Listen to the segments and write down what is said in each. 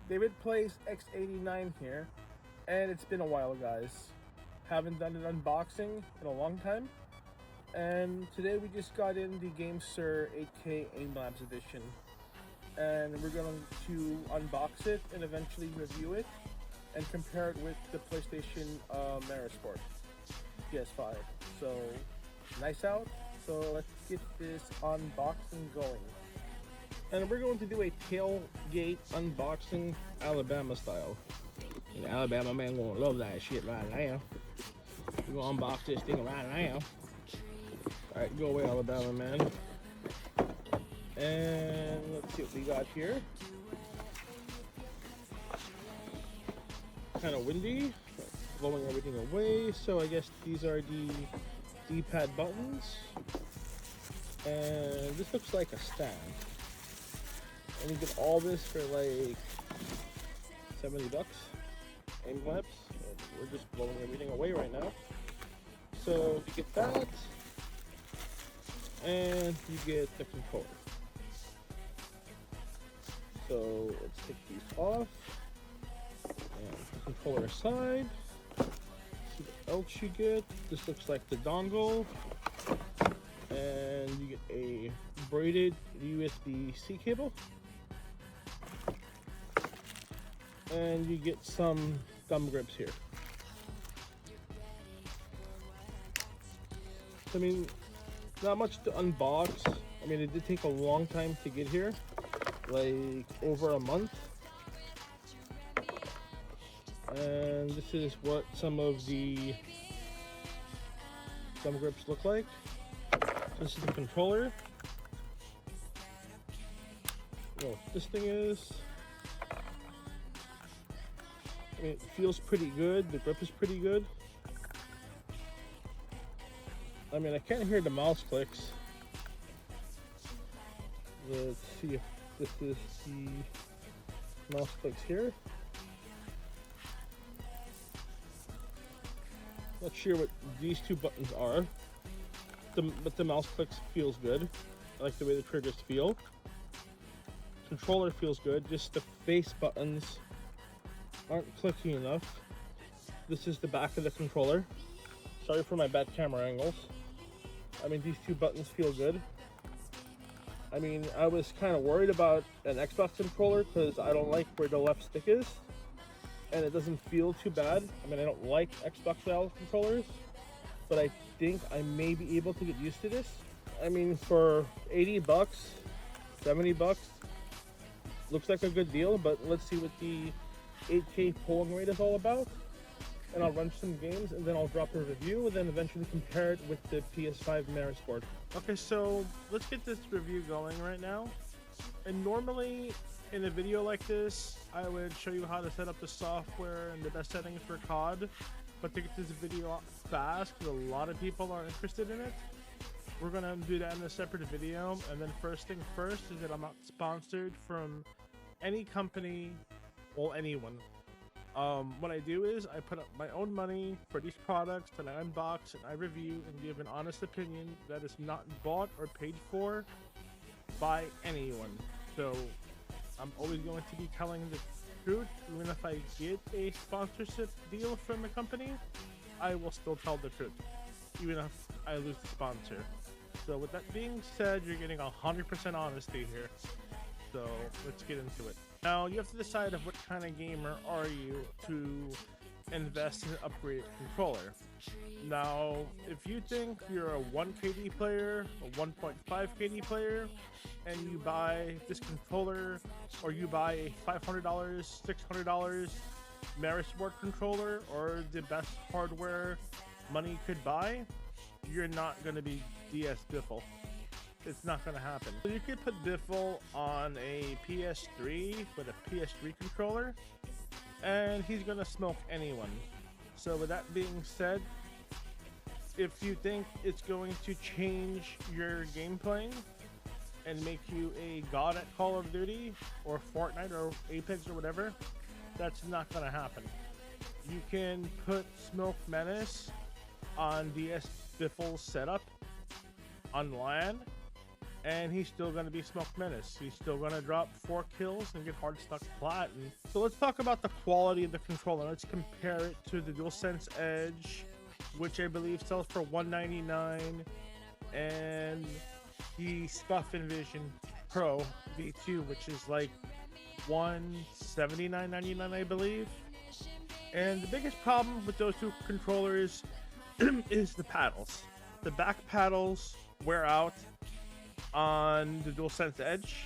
David plays X89 here, and it's been a while, guys. Haven't done an unboxing in a long time, and today we just got in the GameSir 8K Aim Labs edition, and we're going to unbox it and eventually review it and compare it with the PlayStation Sport PS5. So nice out. So let's get this unboxing going. And we're going to do a tailgate unboxing Alabama style. And Alabama man gonna love that shit right now. We're gonna unbox this thing right now. Alright, go away Alabama man. And let's see what we got here. Kind of windy, blowing everything away. So I guess these are the D-pad buttons. And this looks like a stand. And you get all this for like $70. Aim labs. We're just blowing everything away right now. So you get that, and you get the controller. So let's take these off and the controller aside. See what else you get. This looks like the dongle, and you get a braided USB-C cable. And you get some thumb grips here. I mean, not much to unbox. I mean, it did take a long time to get here, like over a month. And this is what some of the thumb grips look like. This is the controller. Well, this thing is, I mean, it feels pretty good. The grip is pretty good. I mean, I can't hear the mouse clicks. Let's see if this is the mouse clicks here. Not sure what these two buttons are, but the mouse clicks feels good. I like the way the triggers feel. Controller feels good. Just the face buttons aren't clicking enough. This is the back of the controller. Sorry for my bad camera angles. I mean, these two buttons feel good. I mean, I was kind of worried about an Xbox controller because I don't like where the left stick is, and it doesn't feel too bad. I mean, I don't like Xbox style controllers, but I think I may be able to get used to this. I mean, for $80, $70, looks like a good deal, but let's see what the 8K polling rate is all about, and I'll run some games, and then I'll drop a review, and then eventually compare it with the PS5 Sport. Okay, so let's get this review going right now. And normally in a video like this, I would show you how to set up the software and the best settings for COD, but to get this video out fast, because a lot of people are interested in it, we're gonna do that in a separate video. And then first thing first is that I'm not sponsored from any company. Well, anyone. What I do is I put up my own money for these products that I unbox and I review and give an honest opinion that is not bought or paid for by anyone. So I'm always going to be telling the truth. Even if I get a sponsorship deal from a company, I will still tell the truth, even if I lose the sponsor. So with that being said, you're getting 100% honesty here. So let's get into it. Now you have to decide of what kind of gamer are you to invest in an upgraded controller. Now, if you think you're a 1 KD player, a 1.5 KD player, and you buy this controller, or you buy a $500, $600 Sport controller, or the best hardware money could buy, you're not going to be DS Biffle. It's not going to happen. You could put Biffle on a PS3 with a PS3 controller, and he's going to smoke anyone. So with that being said, if you think it's going to change your gameplay and make you a god at Call of Duty or Fortnite or Apex or whatever, that's not going to happen. You can put Smoke Menace on DS Biffle's setup on LAN, and he's still going to be Smoke Menace. He's still going to drop 4 kills and get hard stuck flat. And so let's talk about the quality of the controller. Let's compare it to the DualSense Edge, which I believe sells for $199, and the Scuf Envision Pro V2, which is like $179.99, I believe. And the biggest problem with those two controllers is the paddles. The back paddles wear out on the DualSense Edge,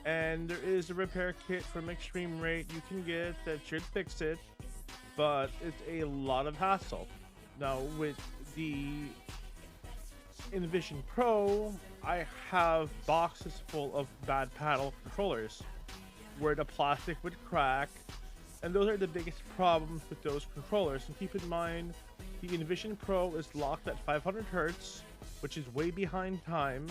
and there is a repair kit from Extreme Rate you can get that should fix it, but it's a lot of hassle. Now with the Envision Pro, I have boxes full of bad paddle controllers where the plastic would crack, and those are the biggest problems with those controllers. And keep in mind, the Envision Pro is locked at 500 Hertz, which is way behind time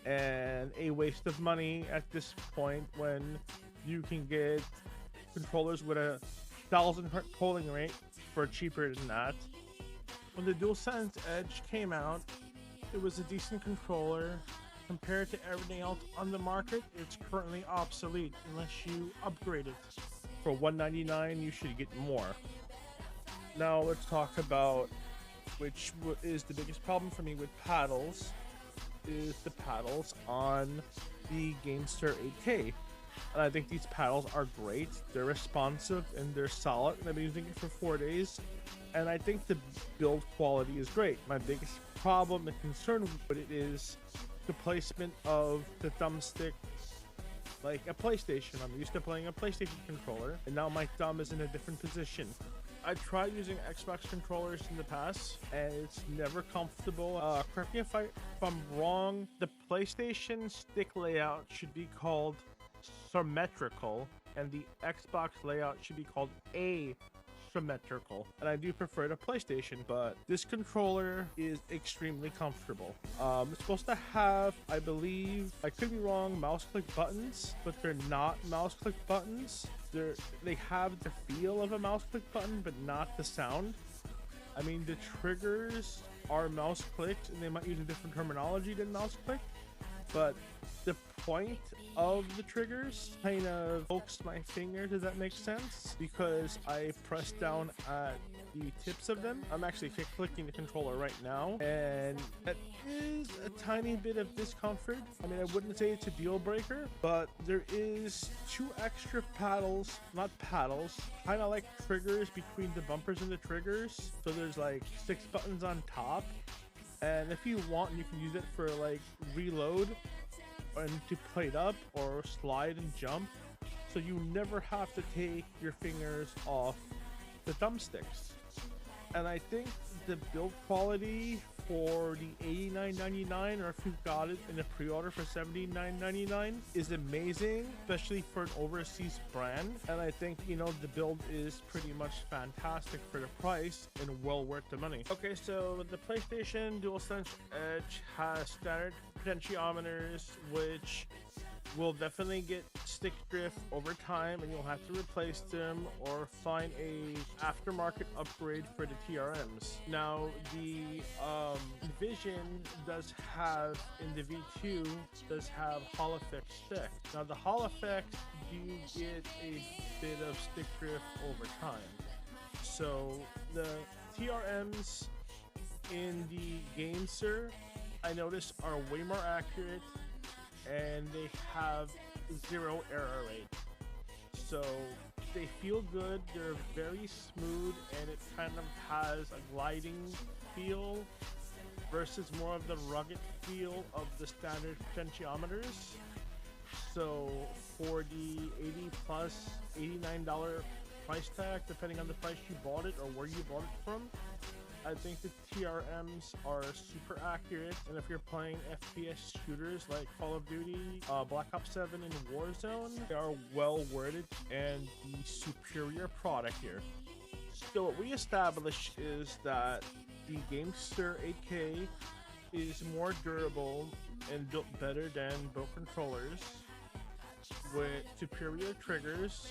and a waste of money at this point when you can get controllers with a 1000 Hertz polling rate for cheaper than that. When the DualSense Edge came out, it was a decent controller. Compared to everything else on the market, it's currently obsolete unless you upgrade it. For $199, you should get more. Now let's talk about which is the biggest problem for me with paddles, is the paddles on the GameSir 8K. And I think these paddles are great. They're responsive and they're solid, and I've been using it for 4 days, and I think the build quality is great. My biggest problem and concern with it is the placement of the thumbstick, like a PlayStation. I'm used to playing a PlayStation controller, and now my thumb is in a different position. I tried using Xbox controllers in the past, and it's never comfortable. Correct me if I'm wrong. The PlayStation stick layout should be called symmetrical, and the Xbox layout should be called asymmetrical. And I do prefer the PlayStation, but this controller is extremely comfortable. It's supposed to have, I believe, I could be wrong, mouse click buttons, but they're not mouse click buttons. They have the feel of a mouse click button, but not the sound. I mean, the triggers are mouse clicked, and they might use a different terminology than mouse click, but the point of the triggers kind of pokes my finger. Does that make sense? Because I press down at the tips of them. I'm actually clicking the controller right now, and that is a tiny bit of discomfort. I mean, I wouldn't say it's a deal breaker, but there is 2 extra paddles, not paddles, kind of like triggers between the bumpers and the triggers. So there's like 6 buttons on top, and if you want, you can use it for like reload and to plate up or slide and jump, so you never have to take your fingers off the thumbsticks. And I think the build quality for the $89.99, or if you got it in a pre-order for $79.99, is amazing, especially for an overseas brand. And I think, you know, the build is pretty much fantastic for the price and well worth the money. Okay, so the PlayStation DualSense Edge has standard potentiometers, which will definitely get stick drift over time, and you'll have to replace them or find a aftermarket upgrade for the TRMs. Now the Envision does have, in the V2, does have Hall effect stick. Now the Hall effect, you get a bit of stick drift over time. So the TRMs in the GameSir, I noticed, are way more accurate, and they have 0 error rate. So they feel good, they're very smooth, and it kind of has a gliding feel versus more of the rugged feel of the standard potentiometers. So for the $80+ $89 price tag, depending on the price you bought it or where you bought it from, I think the TRMs are super accurate, and if you're playing FPS shooters like Call of Duty, Black Ops 7, and Warzone, they are well worded and the superior product here. So what we established is that the GameSir 8K is more durable and built better than both controllers with superior triggers.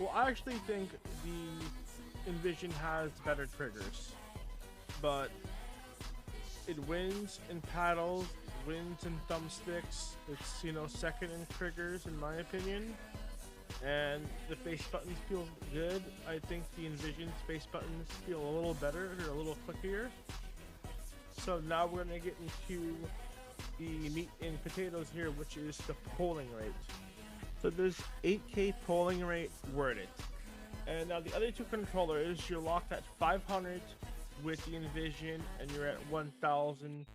Well, I actually think the Envision has better triggers, but it wins in paddles, wins in thumbsticks. It's, you know, second in triggers in my opinion. And the face buttons feel good. I think the Envision face buttons feel a little better. They're a little clickier. So now we're gonna get into the meat and potatoes here, which is the polling rate. So there's 8K polling rate worded. And now the other two controllers, you're locked at 500 with the Envision, and you're at 1000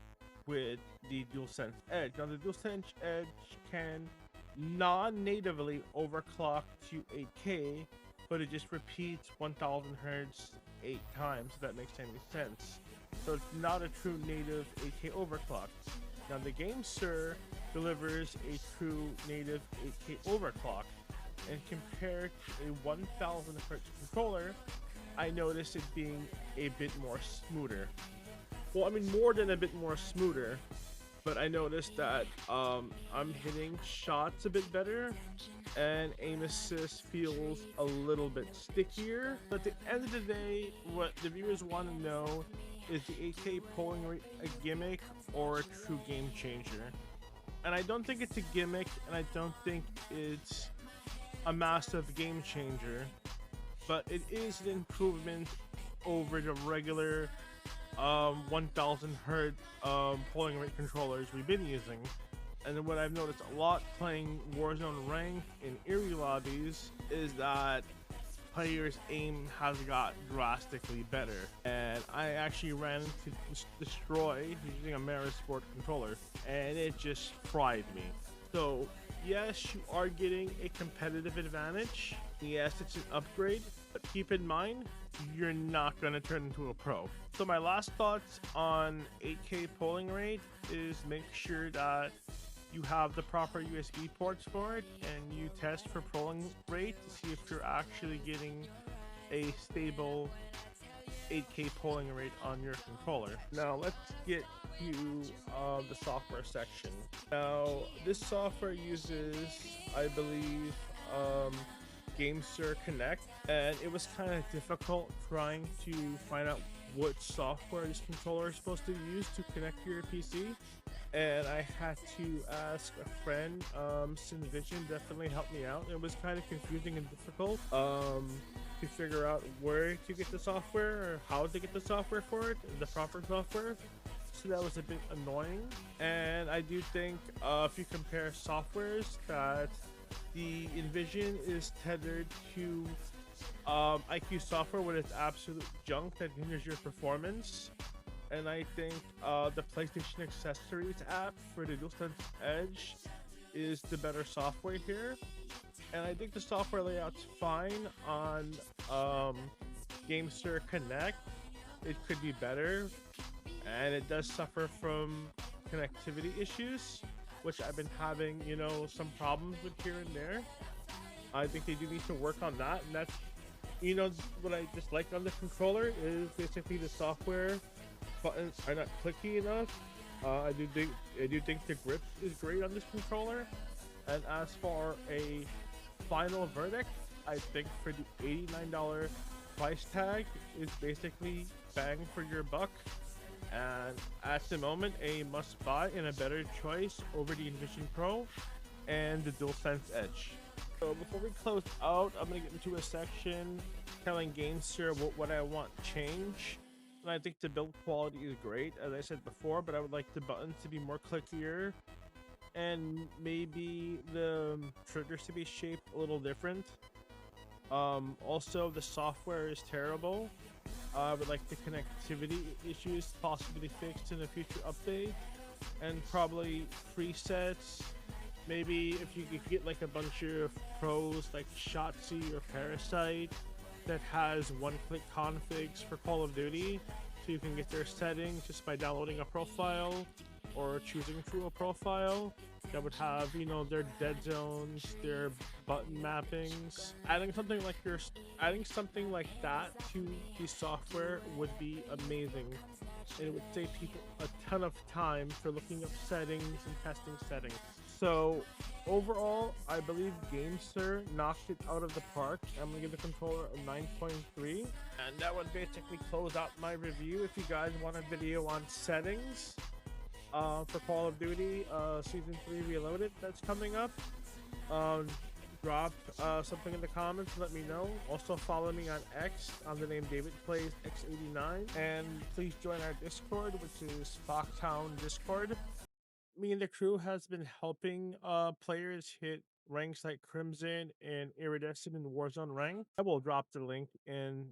with the DualSense Edge. Now the DualSense Edge can non-natively overclock to 8K, but it just repeats 1000 hertz 8 times, so that makes any sense. So it's not a true native 8K overclock. Now the GameSir delivers a true native 8K overclock, and compared to a 1000 hertz controller, I noticed it being a bit more smoother. Well, I mean, more than a bit more smoother, but I noticed that I'm hitting shots a bit better, and aim assist feels a little bit stickier. But at the end of the day, what the viewers want to know is the 8K polling rate a gimmick or a true game changer? And I don't think it's a gimmick, and I don't think it's a massive game changer, but it is an improvement over the regular 1000 hertz polling rate controllers we've been using. And what I've noticed a lot playing Warzone Ranked in Eerie lobbies is that players' aim has got drastically better. And I actually ran into Destroy using a Sport controller, and it just fried me. So yes, you are getting a competitive advantage. Yes, it's an upgrade, but keep in mind, you're not going to turn into a pro. So my last thoughts on 8K polling rate is make sure that you have the proper USB ports for it, and you test for polling rate to see if you're actually getting a stable 8K polling rate on your controller. Now let's get to the software section. Now this software uses, I believe, GameSir Connect, and it was kind of difficult trying to find out what software this controller is supposed to use to connect to your PC, and I had to ask a friend. Envision definitely helped me out. It was kind of confusing and difficult to figure out where to get the software or how to get the software for it, the proper software. So that was a bit annoying. And I do think if you compare softwares, that the Envision is tethered to IQ software with its absolute junk that hinders your performance. And I think the PlayStation Accessories app for the DualSense Edge is the better software here. And I think the software layout's fine on GameSir Connect. It could be better, and it does suffer from connectivity issues, which I've been having, you know, some problems with here and there. I think they do need to work on that, and that's, you know, what I dislike on the controller is basically the software buttons are not clicky enough. I do think the grip is great on this controller, and as for a final verdict, I think for the $89 price tag is basically bang for your buck, and at the moment a must buy and a better choice over the Envision Pro and the DualSense Edge. So before we close out, I'm going to get into a section telling GameSir what I want change. And I think the build quality is great, as I said before, but I would like the buttons to be more clickier, and maybe the triggers to be shaped a little different. Also, the software is terrible. I would like the connectivity issues possibly fixed in a future update, and probably presets. Maybe if you could get like a bunch of pros like Shotzi or Parasite that has one-click configs for Call of Duty, so you can get their settings just by downloading a profile or choosing through a profile. That would have, you know, their dead zones, their button mappings. Adding something like that to the software would be amazing. And it would save people a ton of time for looking up settings and testing settings. So overall, I believe GameSir knocked it out of the park. I'm gonna give the controller a 9.3, and that would basically close out my review. If you guys want a video on settings, for Call of Duty Season 3 Reloaded that's coming up. Um, Drop something in the comments, let me know. Also follow me on X on the name David Plays X89, and please join our Discord, which is Fox Hound Discord. Me and the crew has been helping players hit ranks like Crimson and Iridescent in Warzone Ranked. I will drop the link in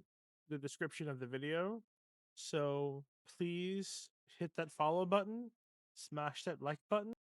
the description of the video. So please hit that follow button, smash that like button.